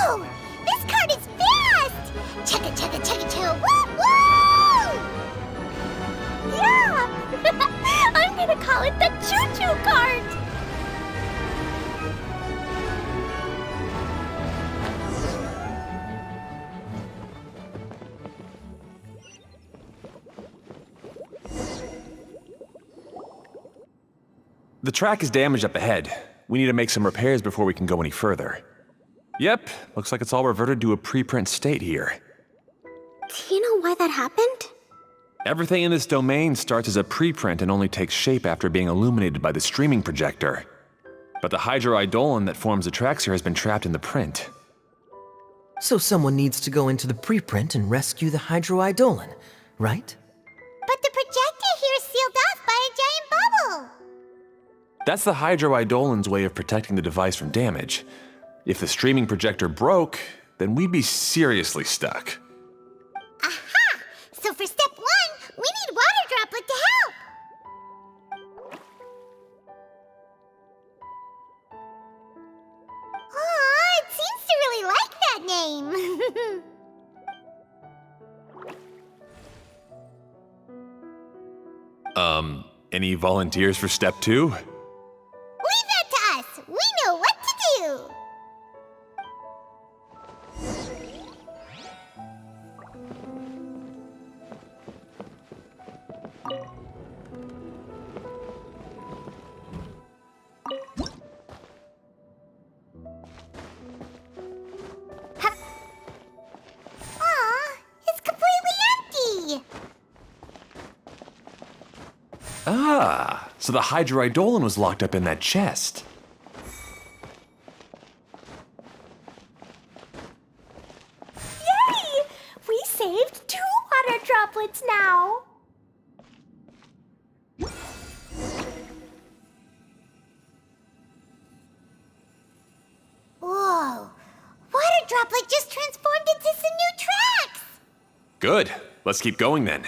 Whoa! This cart is fast! Chugga chugga chugga chugga woo woo! Yeah! I'm gonna call it the choo-choo cart! The track is damaged up ahead. We need to make some repairs before we can go any further. Yep, looks like it's all reverted to a preprint state here. Do you know why that happened? Everything in this domain starts as a preprint and only takes shape after being illuminated by the streaming projector. But the hydroidolin that forms the tracks here has been trapped in the print. So someone needs to go into the preprint and rescue the hydroidolin, right? But the projector here is sealed off by a giant bubble! That's the hydroidolin's way of protecting the device from damage. If the streaming projector broke, then we'd be seriously stuck. Aha! So for step 1, we need Water Droplet to help! Aw, it seems to really like that name! Any volunteers for step 2? Leave that to us! We know what to do! Aw, it's completely empty! Ah, so the hydroidolin was locked up in that chest. Yay! We saved 2 water droplets now! Whoa! Water Droplet just transformed into some new tracks! Good, let's keep going then.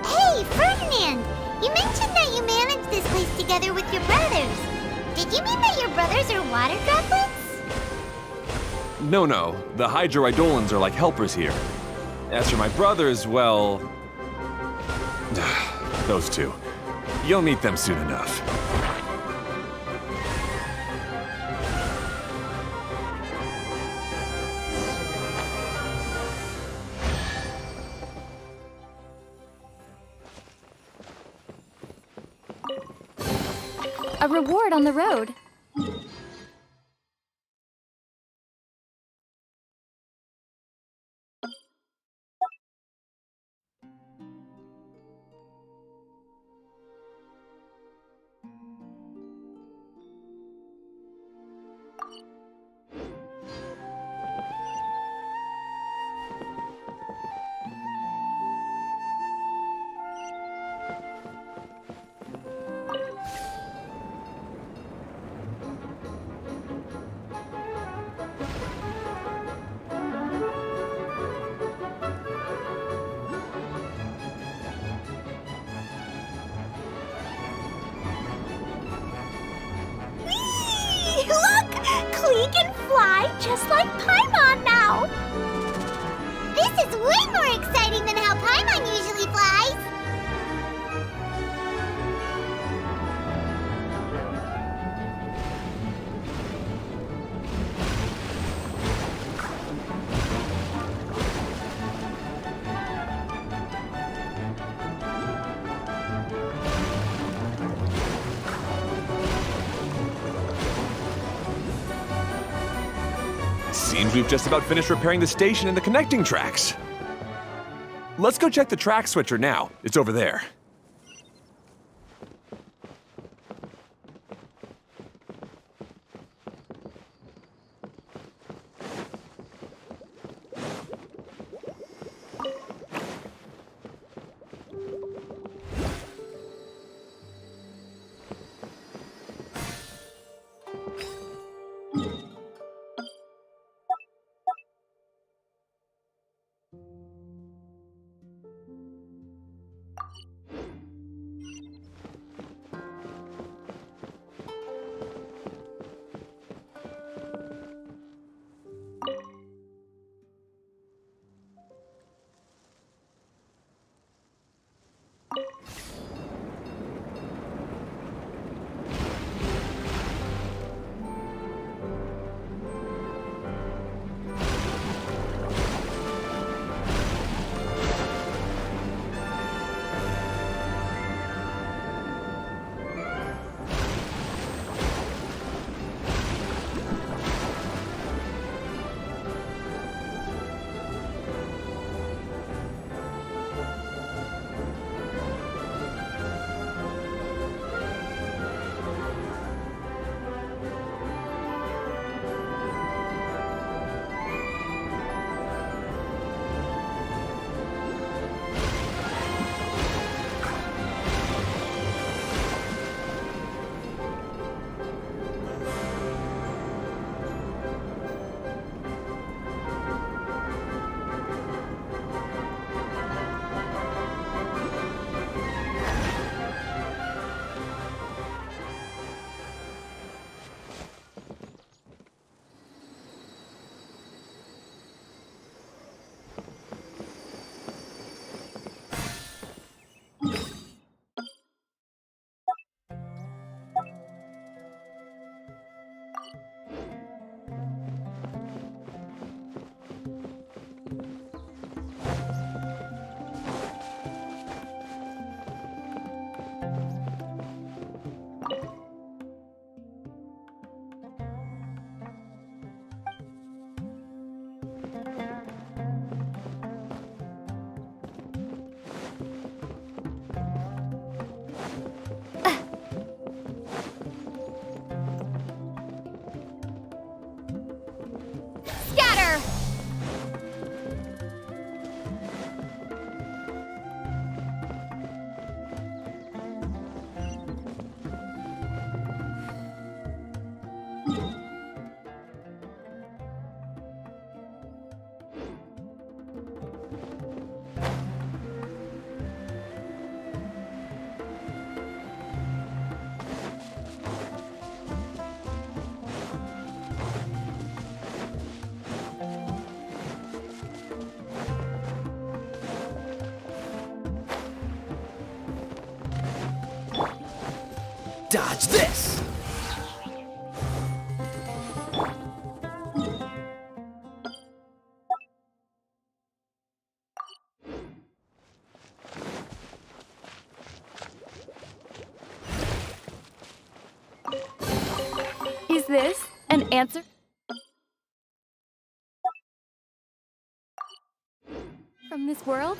Hey, Ferdinand! You mentioned that you managed this place together with your brothers. Did you mean that your brothers are water droplets? No, the hydroidolins are like helpers here. As for my brothers, well... those two. You'll meet them soon enough. A reward on the road. ride just like Paimon now! This is way more exciting than how Paimon usually flies! Seems we've just about finished repairing the station and the connecting tracks. Let's go check the track switcher now. It's over there. Dodge this! Is this an answer? From this world?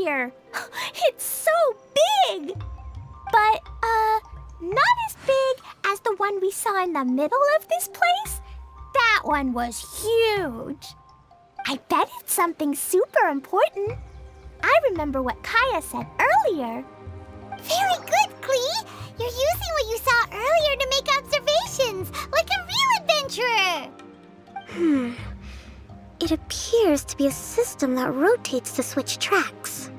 here. It's so big! But, not as big as the one we saw in the middle of this place. That one was huge. I bet it's something super important. I remember what Kaya said earlier. Very good, Klee! You're using what you saw earlier to make observations, like a real adventurer! It appears to be a system that rotates to switch tracks.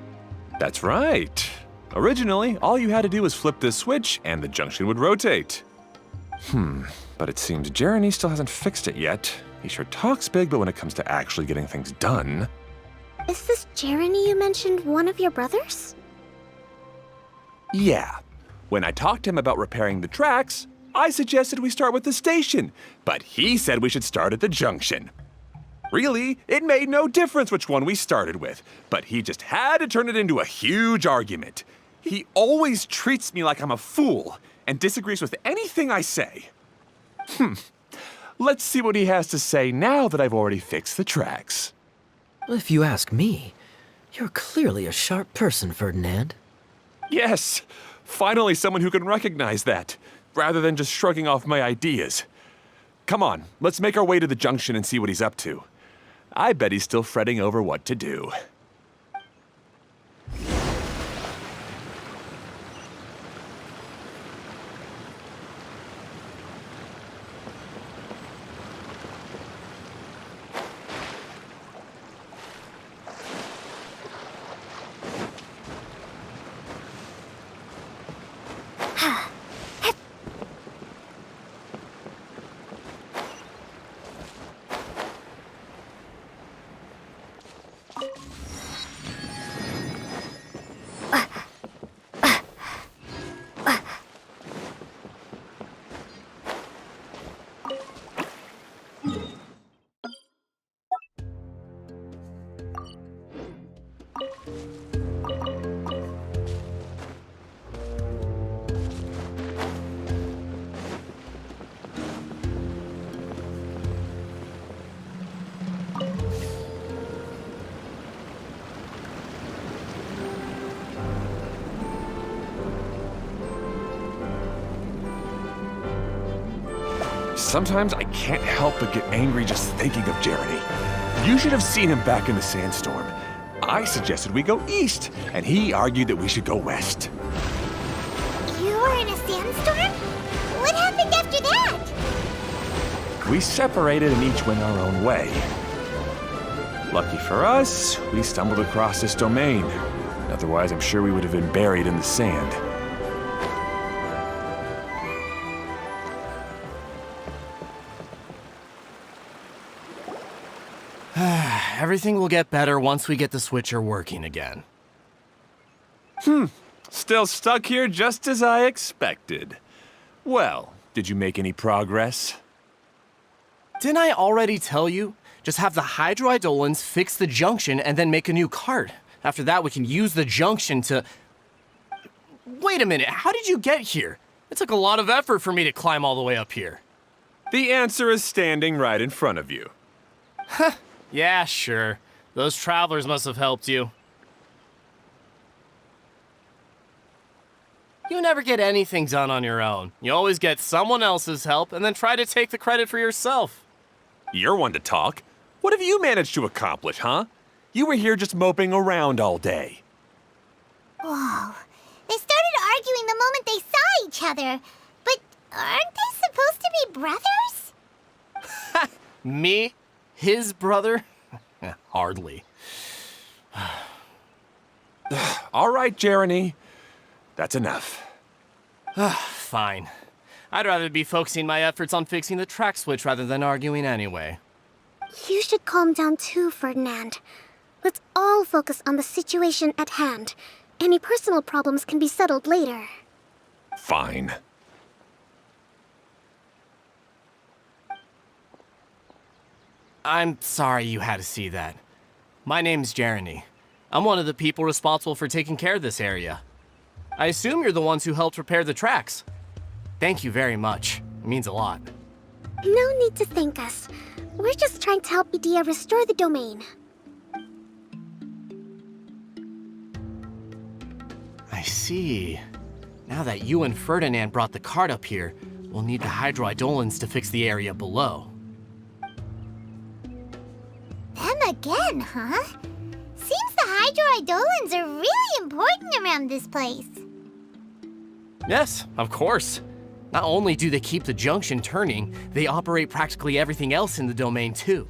That's right. Originally, all you had to do was flip this switch and the junction would rotate. But it seems Jeremy still hasn't fixed it yet. He sure talks big, but when it comes to actually getting things done... Is this Jeremy you mentioned one of your brothers? Yeah. When I talked to him about repairing the tracks, I suggested we start with the station, but he said we should start at the junction. Really, it made no difference which one we started with, but he just had to turn it into a huge argument. He always treats me like I'm a fool and disagrees with anything I say. Let's see what he has to say now that I've already fixed the tracks. If you ask me, you're clearly a sharp person, Ferdinand. Yes, finally someone who can recognize that, rather than just shrugging off my ideas. Come on, let's make our way to the junction and see what he's up to. I bet he's still fretting over what to do. Sometimes I can't help but get angry just thinking of Jeremy. You should have seen him back in the sandstorm. I suggested we go east, and he argued that we should go west. You were in a sandstorm? What happened after that? We separated and each went our own way. Lucky for us, we stumbled across this domain. Otherwise, I'm sure we would have been buried in the sand. Everything will get better once we get the switcher working again. Still stuck here just as I expected. Well, did you make any progress? Didn't I already tell you? Just have the hydroidolins fix the junction and then make a new cart. After that, we can use the junction to... Wait a minute, how did you get here? It took a lot of effort for me to climb all the way up here. The answer is standing right in front of you. Yeah, sure. Those travelers must have helped you. You never get anything done on your own. You always get someone else's help and then try to take the credit for yourself. You're one to talk. What have you managed to accomplish, huh? You were here just moping around all day. Whoa. They started arguing the moment they saw each other. But aren't they supposed to be brothers? Me? His brother? Hardly. All right, Jeremy. That's enough. Fine. I'd rather be focusing my efforts on fixing the track switch rather than arguing anyway. You should calm down too, Ferdinand. Let's all focus on the situation at hand. Any personal problems can be settled later. Fine. I'm sorry you had to see that. My name's Jeremy. I'm one of the people responsible for taking care of this area. I assume you're the ones who helped repair the tracks. Thank you very much. It means a lot. No need to thank us. We're just trying to help Edea restore the domain. see. Now that you and Ferdinand brought the cart up here, we'll need the hydroidolins to fix the area below. Them again, huh? Seems the hydroidolins are really important around this place. Yes, of course. Not only do they keep the junction turning, they operate practically everything else in the domain too.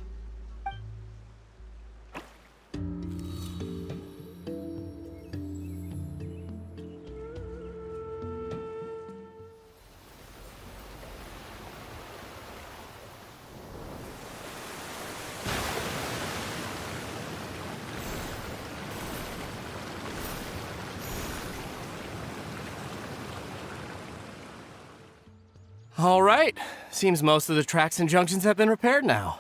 All right. Seems most of the tracks and junctions have been repaired now.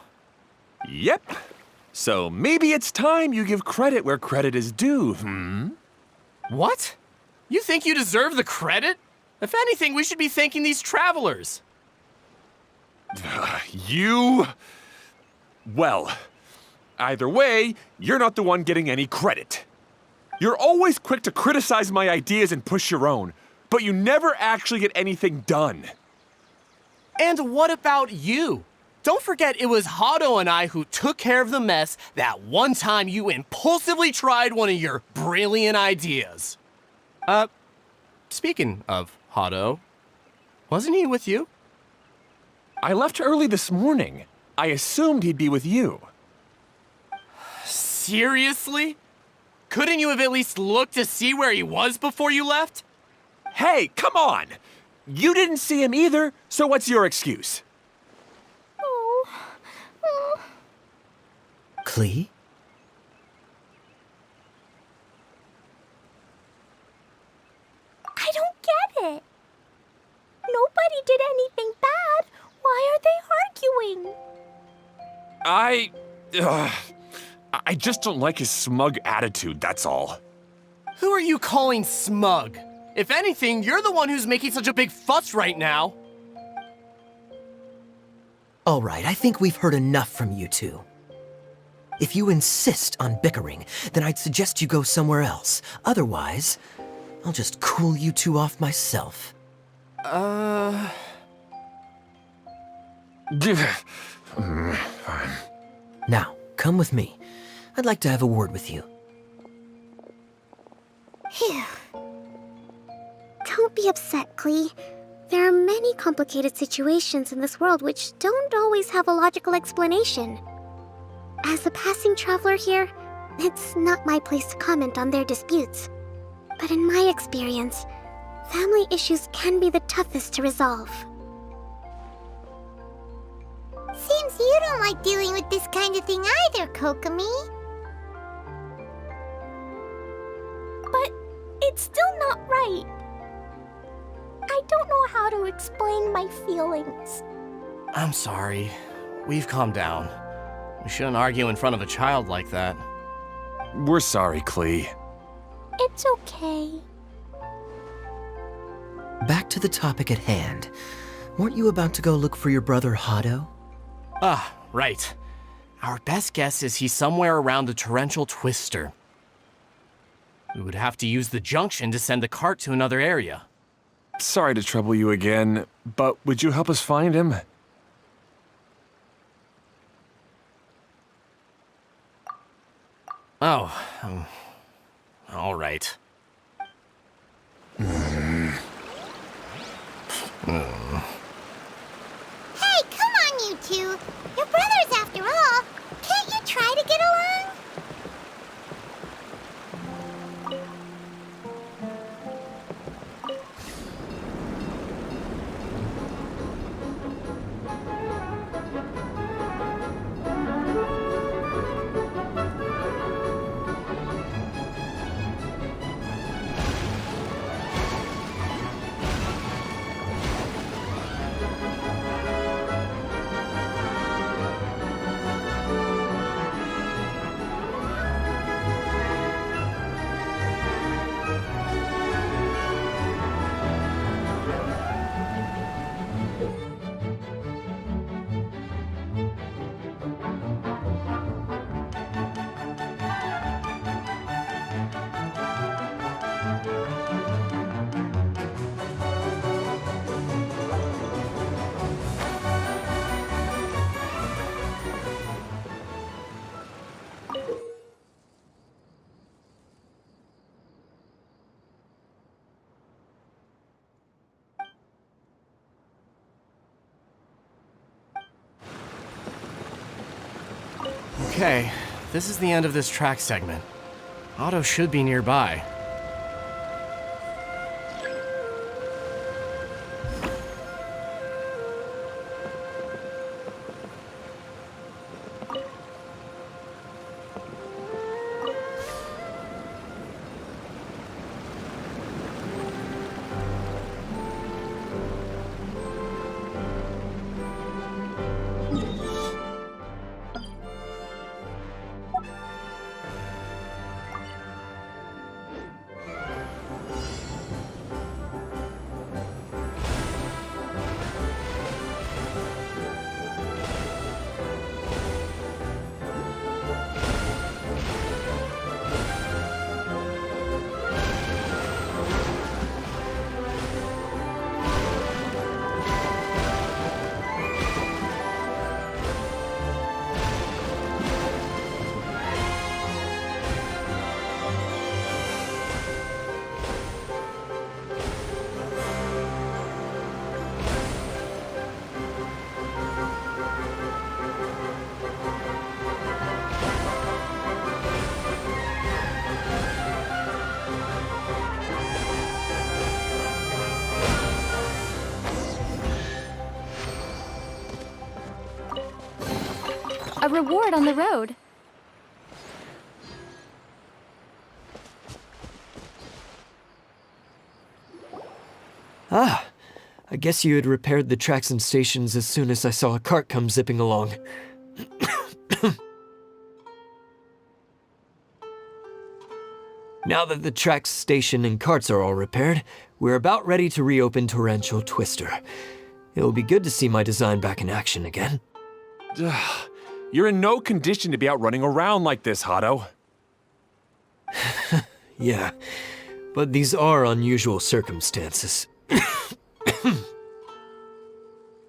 Yep. So maybe it's time you give credit where credit is due, What? You think you deserve the credit? If anything, we should be thanking these travelers. You... Well, either way, you're not the one getting any credit. You're always quick to criticize my ideas and push your own, but you never actually get anything done. And what about you? Don't forget it was Hado and I who took care of the mess that one time you impulsively tried one of your brilliant ideas. Speaking of Hado, wasn't he with you? I left early this morning. I assumed he'd be with you. Seriously? Couldn't you have at least looked to see where he was before you left? Hey, come on! You didn't see him either, so what's your excuse? Klee? I don't get it. Nobody did anything bad. Why are they arguing? I just don't like his smug attitude, that's all. Who are you calling smug? If anything, you're the one who's making such a big fuss right now. All right, I think we've heard enough from you two. If you insist on bickering, then I'd suggest you go somewhere else. Otherwise, I'll just cool you two off myself. Fine. Now, come with me. I'd like to have a word with you. Phew. Don't be upset, Klee. There are many complicated situations in this world which don't always have a logical explanation. As a passing traveler here, it's not my place to comment on their disputes. But in my experience, family issues can be the toughest to resolve. Seems you don't like dealing with this kind of thing either, Kokomi. But it's still not right. I don't know how to explain my feelings. I'm sorry. We've calmed down. We shouldn't argue in front of a child like that. We're sorry, Klee. It's okay. Back to the topic at hand. Weren't you about to go look for your brother Hado? Ah, right. Our best guess is he's somewhere around the torrential twister. We would have to use the junction to send the cart to another area. Sorry to trouble you again, but would you help us find him? Oh, all right. Hey, come on, you two. You're brothers after all. Can't you try to get along? Okay, this is the end of this track segment. Otto should be nearby. A reward on the road. Ah, I guess you had repaired the tracks and stations as soon as I saw a cart come zipping along. Now that the tracks, station, and carts are all repaired, we're about ready to reopen Torrential Twister. It'll be good to see my design back in action again. You're in no condition to be out running around like this, Hado. Yeah, but these are unusual circumstances.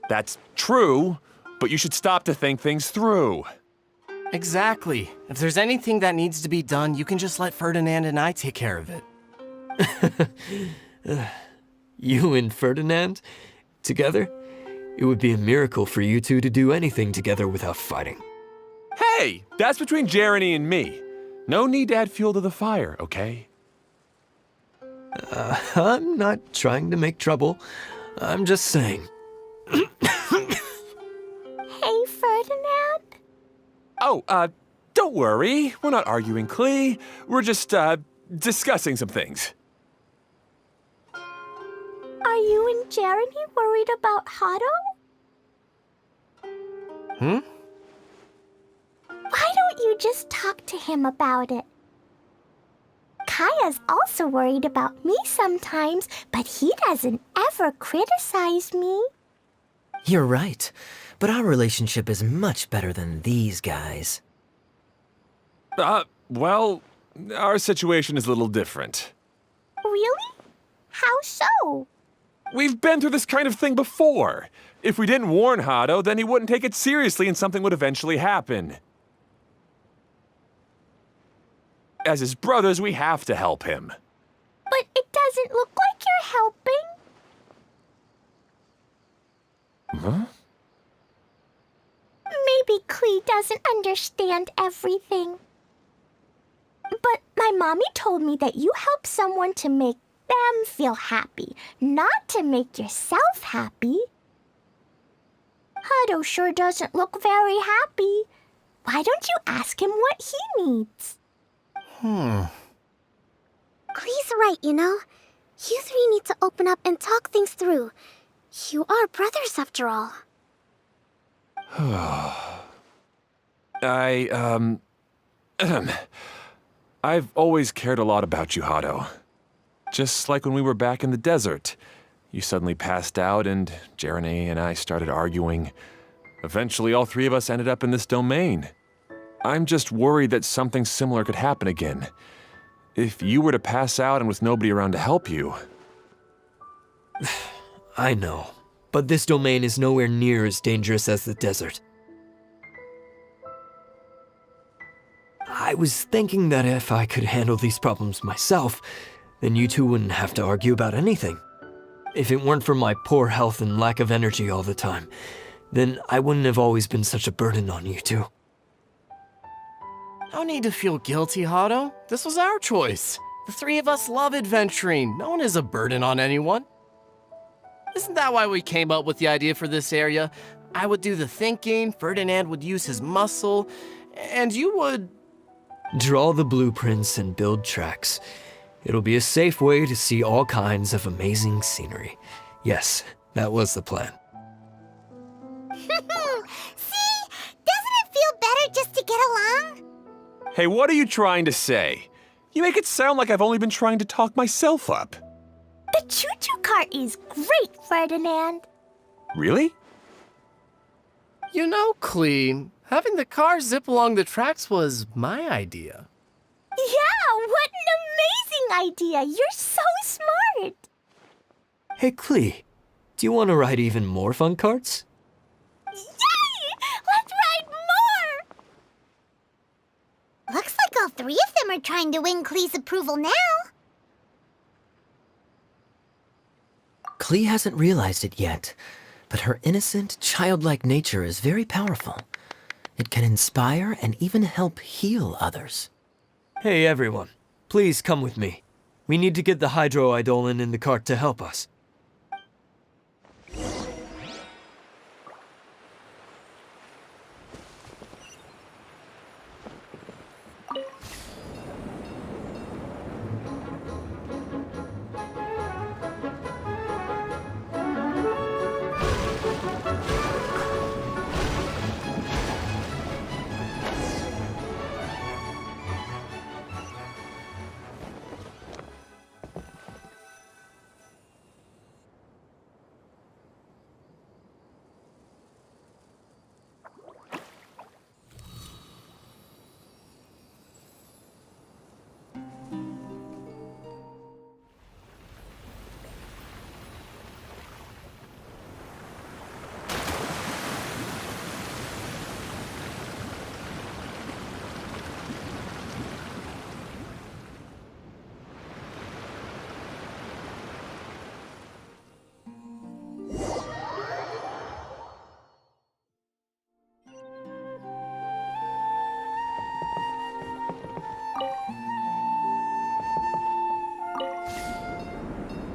That's true, but you should stop to think things through. Exactly. If there's anything that needs to be done, you can just let Ferdinand and I take care of it. You and Ferdinand? Together? It would be a miracle for you two to do anything together without fighting. Hey, that's between Jeremy and me. No need to add fuel to the fire, okay? I'm not trying to make trouble. I'm just saying. Hey, Ferdinand? Oh, don't worry. We're not arguing, Klee. We're just, discussing some things. Are you and Jeremy worried about Hado? Why don't you just talk to him about it? Kaya's also worried about me sometimes, but he doesn't ever criticize me. You're right, but our relationship is much better than these guys. Well, our situation is a little different. Really? How so? We've been through this kind of thing before. If we didn't warn Hado, then he wouldn't take it seriously and something would eventually happen. As his brothers, we have to help him. But it doesn't look like you're helping. Huh? Maybe Klee doesn't understand everything. But my mommy told me that you help someone to make them feel happy, not to make yourself happy. Hado sure doesn't look very happy. Why don't you ask him what he needs? Klee's right, you know. You three need to open up and talk things through. You are brothers after all. I've always cared a lot about you, Hado. Just like when we were back in the desert. You suddenly passed out and Jeremy and I started arguing. Eventually, all three of us ended up in this domain. I'm just worried that something similar could happen again. If you were to pass out and with nobody around to help you. I know, but this domain is nowhere near as dangerous as the desert. I was thinking that if I could handle these problems myself, then you two wouldn't have to argue about anything. If it weren't for my poor health and lack of energy all the time, then I wouldn't have always been such a burden on you two. No need to feel guilty, Hado. This was our choice. The three of us love adventuring. No one is a burden on anyone. Isn't that why we came up with the idea for this area? I would do the thinking, Ferdinand would use his muscle, and you would... Draw the blueprints and build tracks. It'll be a safe way to see all kinds of amazing scenery. Yes, that was the plan. See? Doesn't it feel better just to get along? Hey, what are you trying to say? You make it sound like I've only been trying to talk myself up. The choo-choo cart is great, Ferdinand. Really? You know, Clem, having the car zip along the tracks was my idea. Yeah, what an amazing idea! You're so smart! Hey, Klee, do you want to ride even more fun carts? Yay! Let's ride more! Looks like all three of them are trying to win Klee's approval now. Klee hasn't realized it yet, but her innocent, childlike nature is very powerful. It can inspire and even help heal others. Hey, everyone, please come with me. We need to get the hydroidolin in the cart to help us.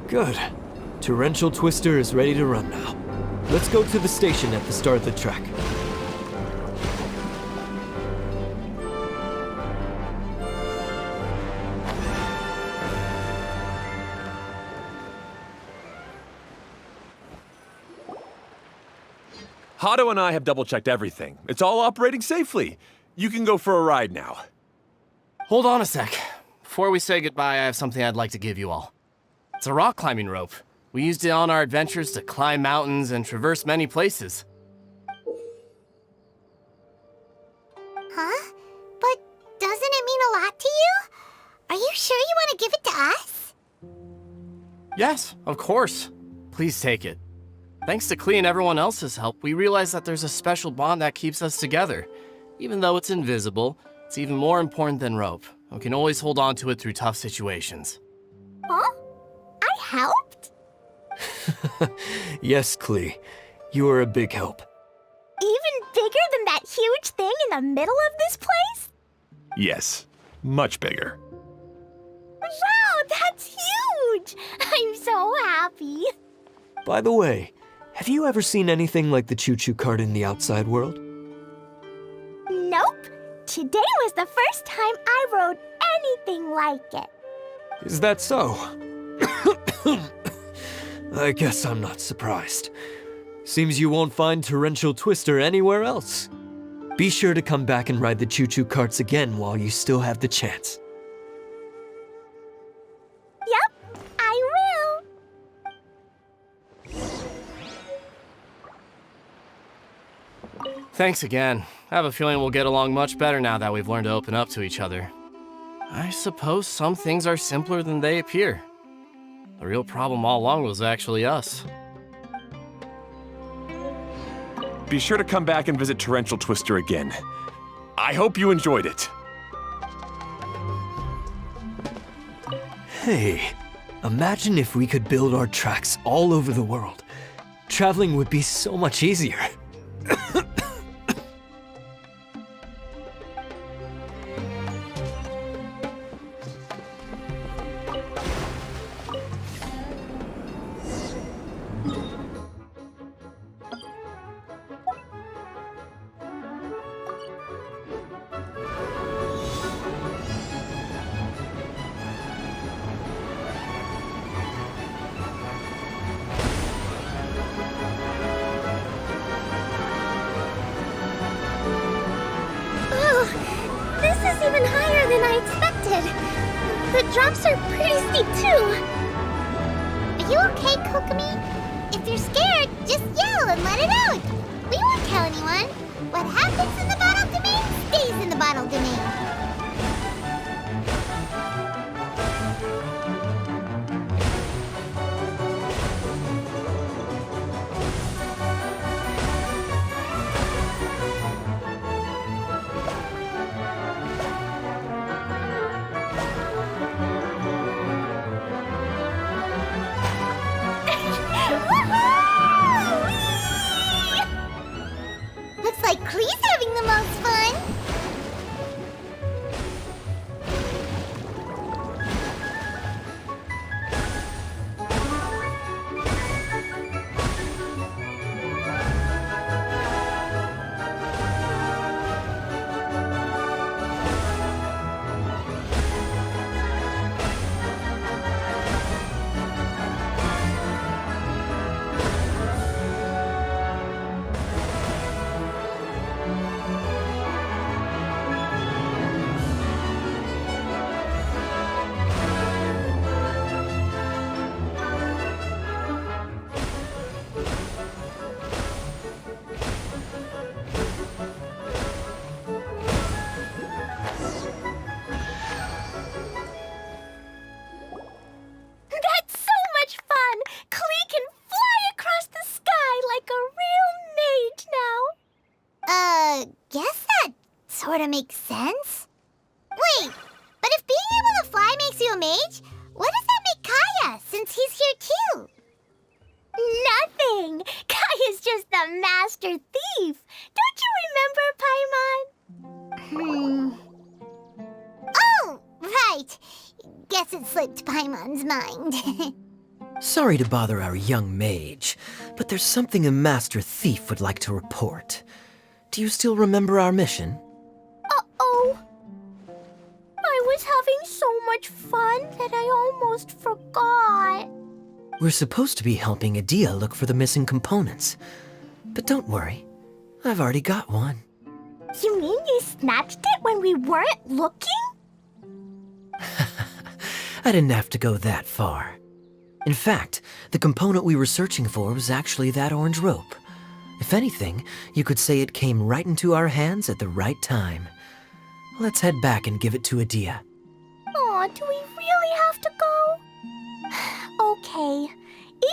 Good. Torrential Twister is ready to run now. Let's go to the station at the start of the track. Hado and I have double-checked everything. It's all operating safely. You can go for a ride now. Hold on a sec. Before we say goodbye, I have something I'd like to give you all. It's a rock climbing rope. We used it on our adventures to climb mountains and traverse many places. Huh? But doesn't it mean a lot to you? Are you sure you want to give it to us? Yes, of course. Please take it. Thanks to Klee and everyone else's help, we realized that there's a special bond that keeps us together. Even though it's invisible, it's even more important than rope. We can always hold on to it through tough situations. Huh? I helped? Yes, Klee. You are a big help. Even bigger than that huge thing in the middle of this place? Yes, much bigger. Wow, that's huge! I'm so happy. By the way, have you ever seen anything like the choo-choo cart in the outside world? Nope. Today was the first time I rode anything like it. Is that so? I guess I'm not surprised. Seems you won't find Torrential Twister anywhere else. Be sure to come back and ride the choo-choo carts again while you still have the chance. Yep, I will. Thanks again. I have a feeling we'll get along much better now that we've learned to open up to each other. I suppose some things are simpler than they appear. The real problem all along was actually us. Be sure to come back and visit Torrential Twister again. I hope you enjoyed it. Hey, imagine if we could build our tracks all over the world. Traveling would be so much easier. even higher than I expected. The drops are pretty steep too. Are you okay, Kokomi? If you're scared, just yell and let it out. We won't tell anyone. What happens in the bottle domain stays in the bottle domain. Looks like Klee's having the most fun. That's so much fun! Klee can fly across the sky like a real mage now. Guess that sort of makes sense. Wait, but if being able to fly makes you a mage, what does that make Kaya, since he's here too? Nothing! Kaya's just the master thief! Don't you remember, Paimon? Oh, right! Guess it slipped Paimon's mind. Sorry to bother our young mage, but there's something a Master Thief would like to report. Do you still remember our mission? Uh-oh. I was having so much fun that I almost forgot. We're supposed to be helping Adia look for the missing components. But don't worry, I've already got one. You mean you snatched it when we weren't looking? I didn't have to go that far. In fact, the component we were searching for was actually that orange rope. If anything, you could say it came right into our hands at the right time. Let's head back and give it to Adia. Aw, do we really have to go? Okay.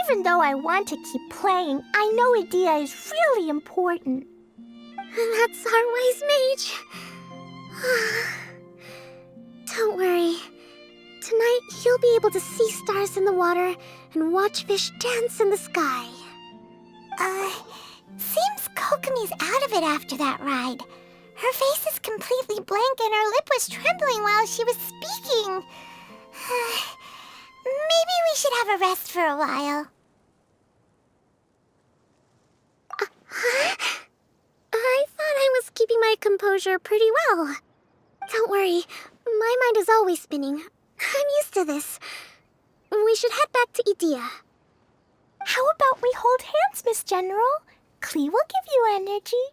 Even though I want to keep playing, I know Adia is really important. That's our wise mage. Don't worry. Tonight, you'll be able to see stars in the water and watch fish dance in the sky. Seems Kokomi's out of it after that ride. Her face is completely blank and her lip was trembling while she was speaking. Maybe we should have a rest for a while. I thought I was keeping my composure pretty well. Don't worry, my mind is always spinning. I'm used to this. We should head back to Idia. How about we hold hands, Miss General? Klee will give you energy.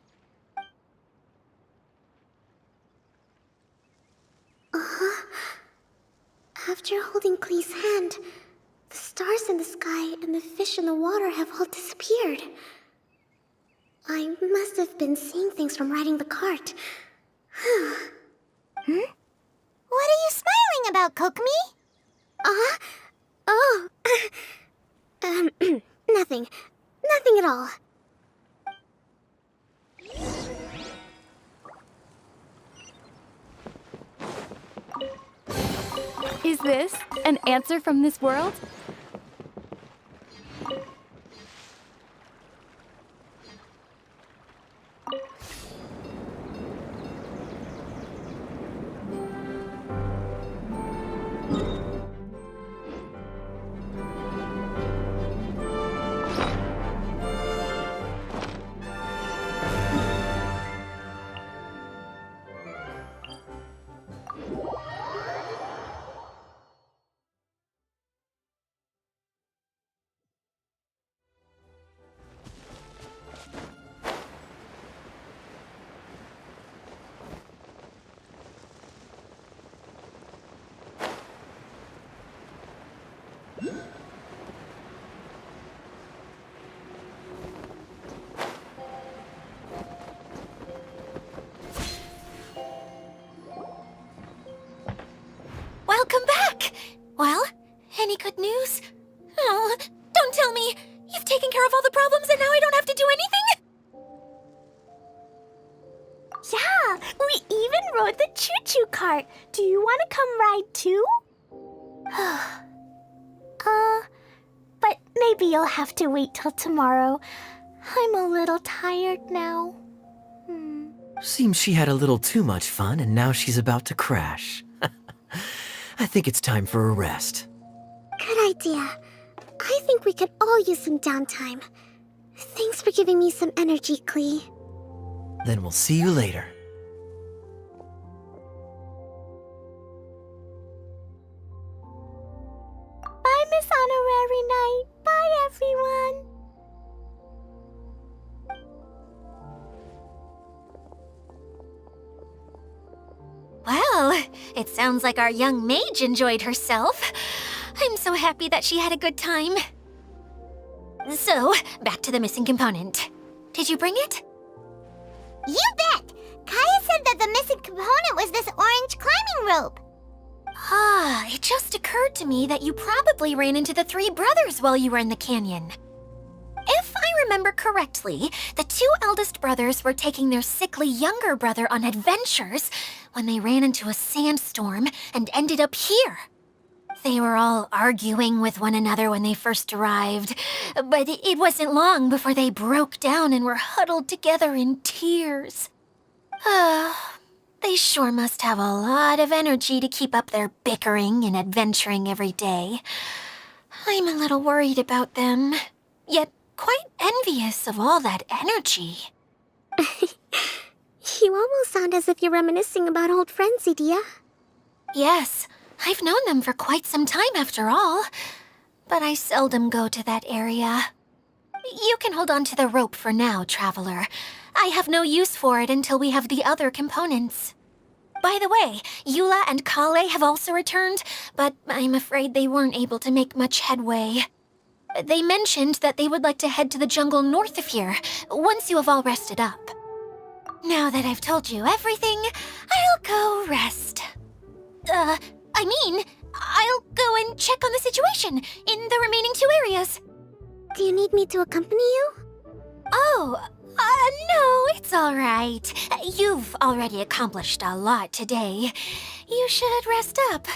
After holding Klee's hand, the stars in the sky and the fish in the water have all disappeared. I must have been seeing things from riding the cart. What are you smiling about, Kokomi? Oh. Nothing. Nothing at all. Is this an answer from this world? Yeah, we even rode the choo-choo cart. Do you want to come ride too? But maybe you'll have to wait till tomorrow. I'm a little tired now. Seems she had a little too much fun and now she's about to crash. I think it's time for a rest. Good idea. I think we could all use some downtime. Thanks for giving me some energy, Klee. Then we'll see you later. Bye, Miss Honorary Knight. Bye, everyone. Well, it sounds like our young mage enjoyed herself. I'm so happy that she had a good time. So, back to the missing component. Did you bring it? You bet! Kaya said that the missing component was this orange climbing rope. Ah, it just occurred to me that you probably ran into the three brothers while you were in the canyon. If I remember correctly, the two eldest brothers were taking their sickly younger brother on adventures when they ran into a sandstorm and ended up here. They were all arguing with one another when they first arrived, but it wasn't long before they broke down and were huddled together in tears. They sure must have a lot of energy to keep up their bickering and adventuring every day. I'm a little worried about them, yet quite envious of all that energy. You almost sound as if you're reminiscing about old friends, Edea. Yes, I've known them for quite some time after all, but I seldom go to that area. You can hold on to the rope for now, Traveler. I have no use for it until we have the other components. By the way, Eula and Kale have also returned, but I'm afraid they weren't able to make much headway. They mentioned that they would like to head to the jungle north of here, once you have all rested up. Now that I've told you everything, I'll go rest. I'll go and check on the situation in the remaining two areas. Do you need me to accompany you? Oh, no, it's all right. You've already accomplished a lot today. You should rest up.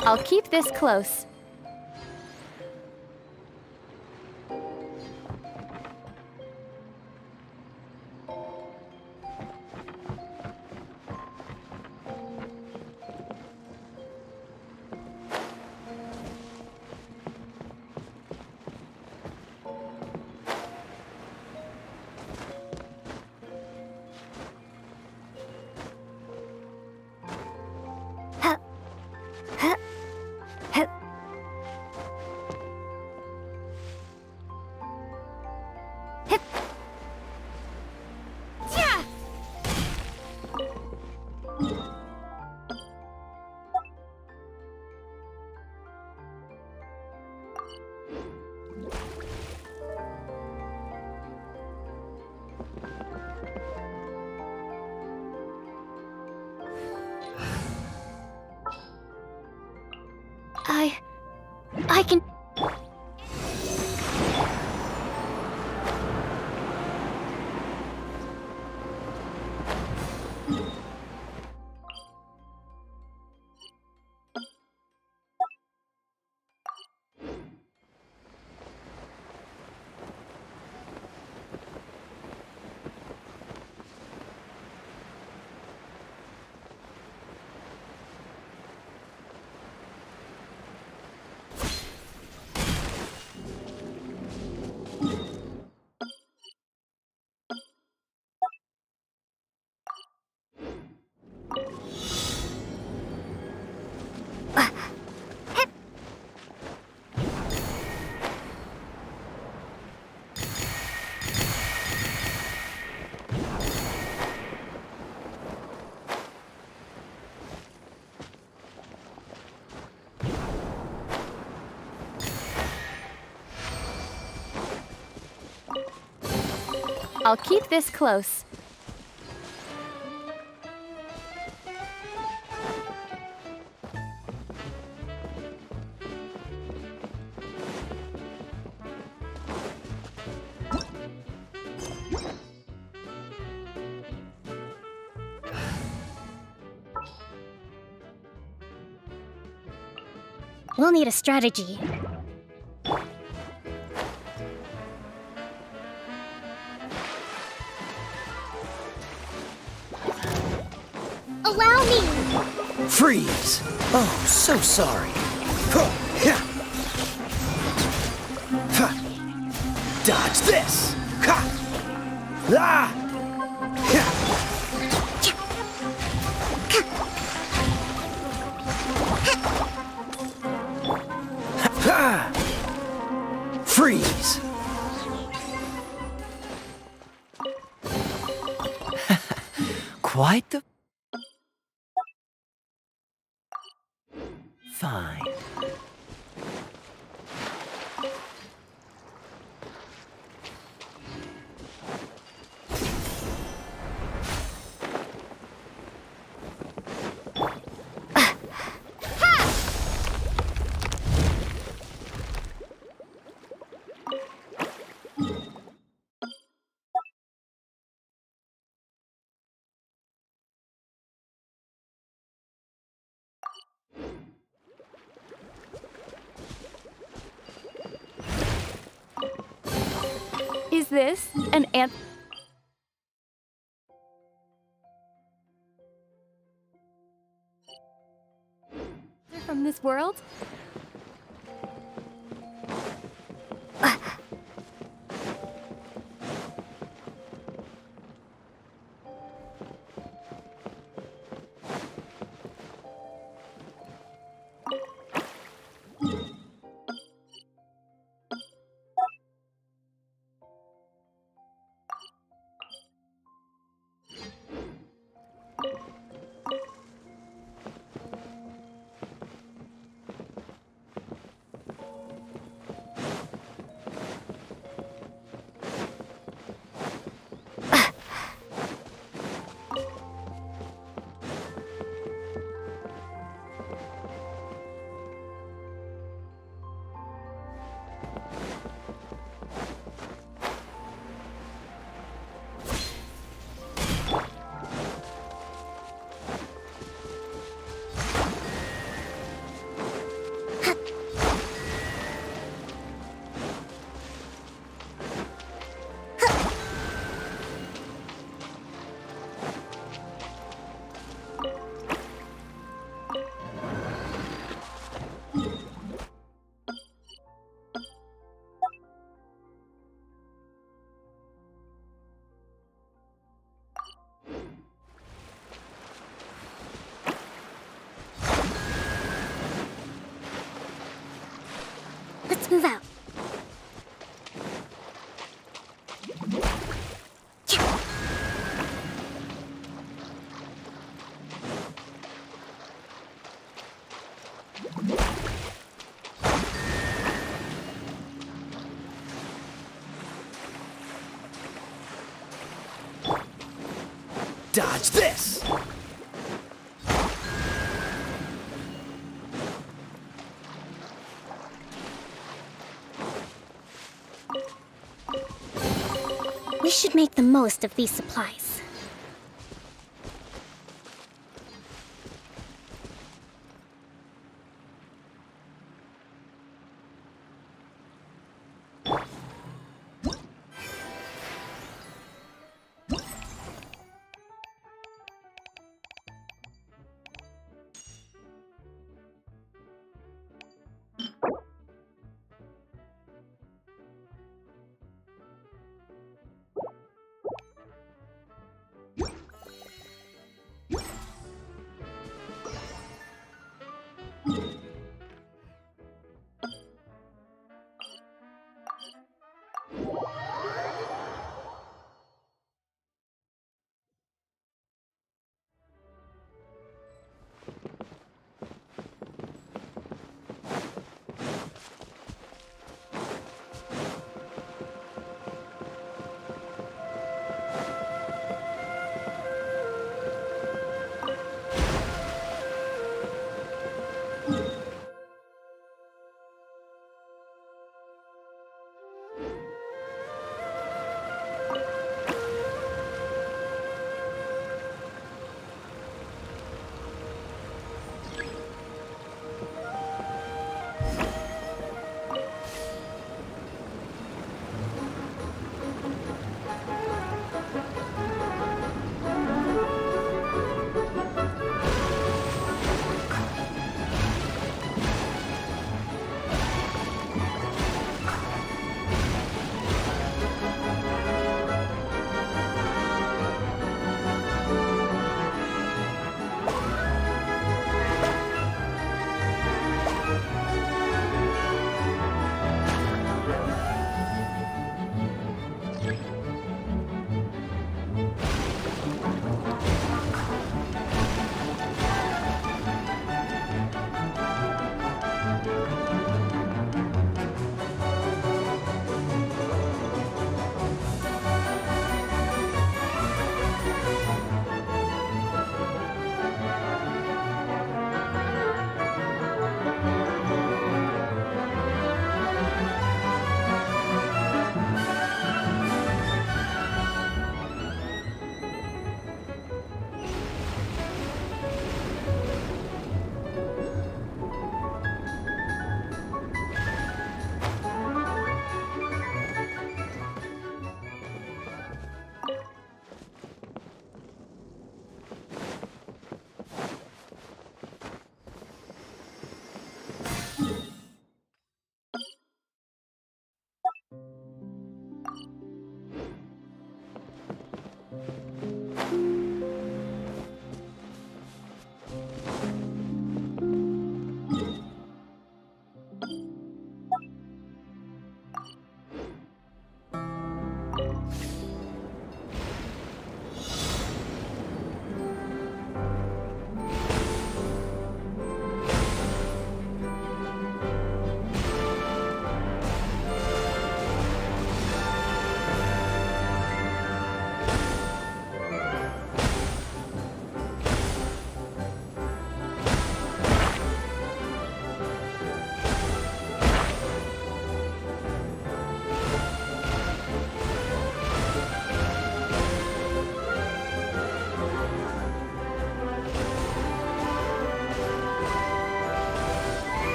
I'll keep this close. I can... I'll keep this close. We'll need a strategy. Allow me! Freeze! Oh, so sorry. Huh, yeah. Ha. Dodge this! Ha. Ah. Yeah. Ha. Freeze! Quite the... Fine. Is this an answer from this world? Let's move out. Dodge this! We should make the most of these supplies.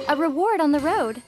A reward on the road.